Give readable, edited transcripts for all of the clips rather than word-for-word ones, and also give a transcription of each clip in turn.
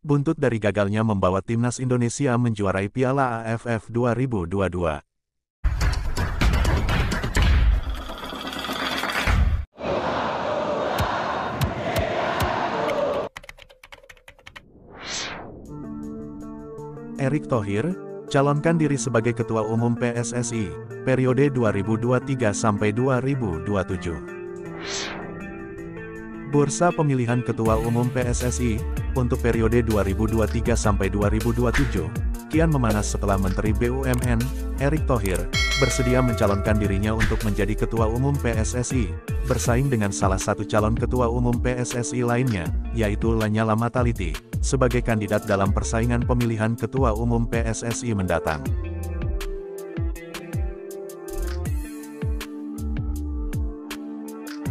buntut dari gagalnya membawa timnas Indonesia menjuarai Piala AFF 2022. Erick Thohir, calonkan diri sebagai Ketua Umum PSSI, periode 2023 sampai 2027. Bursa pemilihan Ketua Umum PSSI, untuk periode 2023 sampai 2027, kian memanas setelah Menteri BUMN, Erick Thohir, bersedia mencalonkan dirinya untuk menjadi Ketua Umum PSSI, bersaing dengan salah satu calon Ketua Umum PSSI lainnya, yaitu Lanyala Mataliti, sebagai kandidat dalam persaingan pemilihan Ketua Umum PSSI mendatang.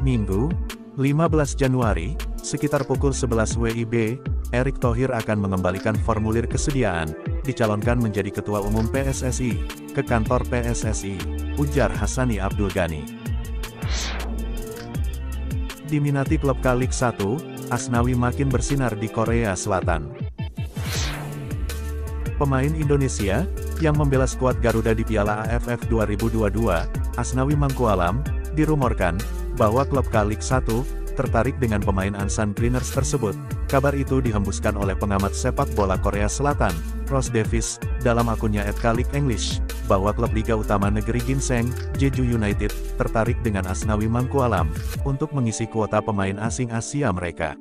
Minggu, 15 Januari, sekitar pukul 11 WIB, Erick Thohir akan mengembalikan formulir kesediaan, dicalonkan menjadi Ketua Umum PSSI, ke kantor PSSI, ujar Hassani Abdul Ghani. Diminati klub K-League 1, Asnawi makin bersinar di Korea Selatan. Pemain Indonesia, yang membela skuad Garuda di Piala AFF 2022, Asnawi Mangkualam, dirumorkan bahwa klub K-League 1 tertarik dengan pemain Ansan Greeners tersebut. Kabar itu dihembuskan oleh pengamat sepak bola Korea Selatan, Ross Davis, dalam akunnya @K-League_English, bahwa klub Liga Utama Negeri Ginseng, Jeju United, tertarik dengan Asnawi Mangkualam untuk mengisi kuota pemain asing Asia mereka.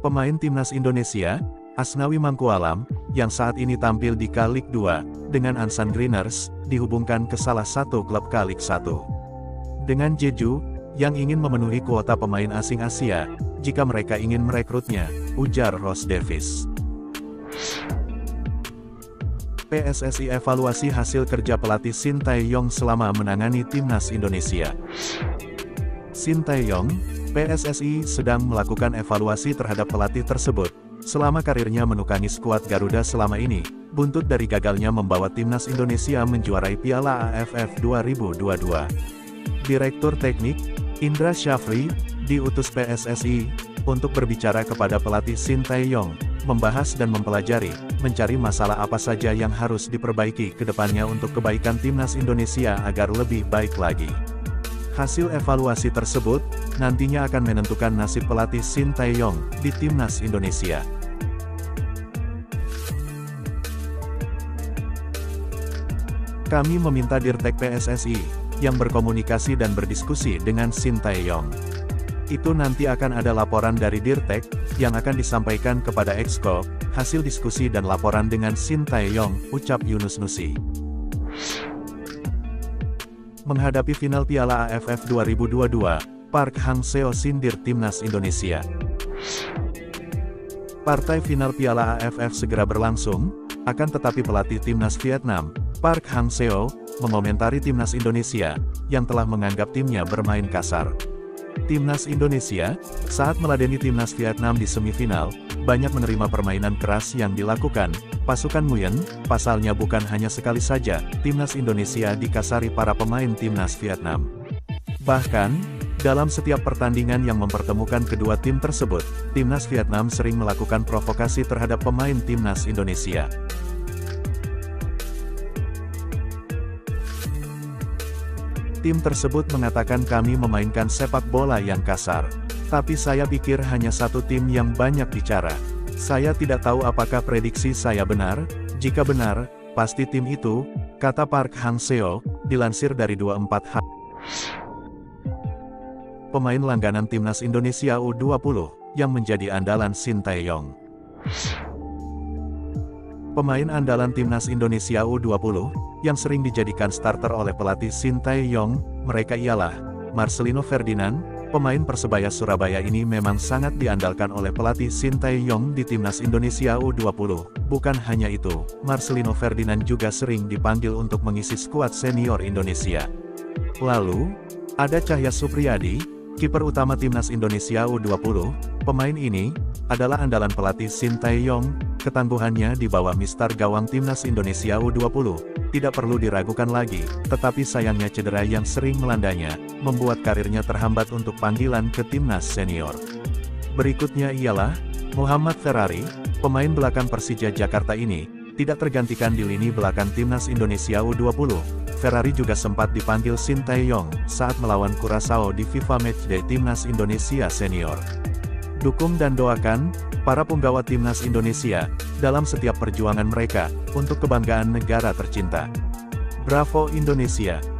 Pemain timnas Indonesia, Asnawi Mangkualam, yang saat ini tampil di K-League 2, dengan Ansan Greeners, dihubungkan ke salah satu klub K-League 1. Dengan Jeju, yang ingin memenuhi kuota pemain asing Asia, jika mereka ingin merekrutnya, ujar Ross Davis. PSSI evaluasi hasil kerja pelatih Shin Tae-yong selama menangani timnas Indonesia. Shin Tae-yong, PSSI sedang melakukan evaluasi terhadap pelatih tersebut, selama karirnya menukangi skuad Garuda selama ini, buntut dari gagalnya membawa timnas Indonesia menjuarai Piala AFF 2022. Direktur Teknik, Indra Syafri, diutus PSSI, untuk berbicara kepada pelatih Shin Tae-yong, membahas dan mempelajari, mencari masalah apa saja yang harus diperbaiki ke depannya untuk kebaikan timnas Indonesia agar lebih baik lagi. Hasil evaluasi tersebut, nantinya akan menentukan nasib pelatih Shin Tae-yong di timnas Indonesia. Kami meminta Dirtek PSSI, yang berkomunikasi dan berdiskusi dengan Shin Tae-yong. Itu nanti akan ada laporan dari Dirtek, yang akan disampaikan kepada Exco, hasil diskusi dan laporan dengan Shin Tae-yong, ucap Yunus Nusi. Menghadapi final Piala AFF 2022, Park Hang-seo sindir timnas Indonesia. Partai final Piala AFF segera berlangsung, akan tetapi pelatih timnas Vietnam, Park Hang-seo, mengomentari timnas Indonesia, yang telah menganggap timnya bermain kasar. Timnas Indonesia, saat meladeni timnas Vietnam di semifinal, banyak menerima permainan keras yang dilakukan pasukan Nguyen. Pasalnya bukan hanya sekali saja, timnas Indonesia dikasari para pemain timnas Vietnam. Bahkan, dalam setiap pertandingan yang mempertemukan kedua tim tersebut, timnas Vietnam sering melakukan provokasi terhadap pemain timnas Indonesia. Tim tersebut mengatakan kami memainkan sepak bola yang kasar. Tapi saya pikir hanya satu tim yang banyak bicara. Saya tidak tahu apakah prediksi saya benar. Jika benar, pasti tim itu, kata Park Hang-seo, dilansir dari 24h. Pemain langganan timnas Indonesia U20, yang menjadi andalan Shin Tae-yong. Pemain andalan timnas Indonesia U20, yang sering dijadikan starter oleh pelatih Shin Tae-yong, mereka ialah Marcelino Ferdinand. Pemain Persebaya Surabaya ini memang sangat diandalkan oleh pelatih Shin Tae-yong di timnas Indonesia U20. Bukan hanya itu, Marcelino Ferdinand juga sering dipanggil untuk mengisi skuad senior Indonesia. Lalu, ada Cahya Supriyadi, kiper utama timnas Indonesia U20. Pemain ini adalah andalan pelatih Sintayong. Ketangguhannya di bawah mister gawang timnas Indonesia U20 tidak perlu diragukan lagi, tetapi sayangnya cedera yang sering melandanya membuat karirnya terhambat untuk panggilan ke timnas senior. Berikutnya ialah Muhammad Ferrari, pemain belakang Persija Jakarta ini tidak tergantikan di lini belakang timnas Indonesia U20. Ferrari juga sempat dipanggil Sintayong saat melawan Curaçao di FIFA Matchday Timnas Indonesia Senior. Dukung dan doakan para punggawa timnas Indonesia dalam setiap perjuangan mereka untuk kebanggaan negara tercinta. Bravo Indonesia!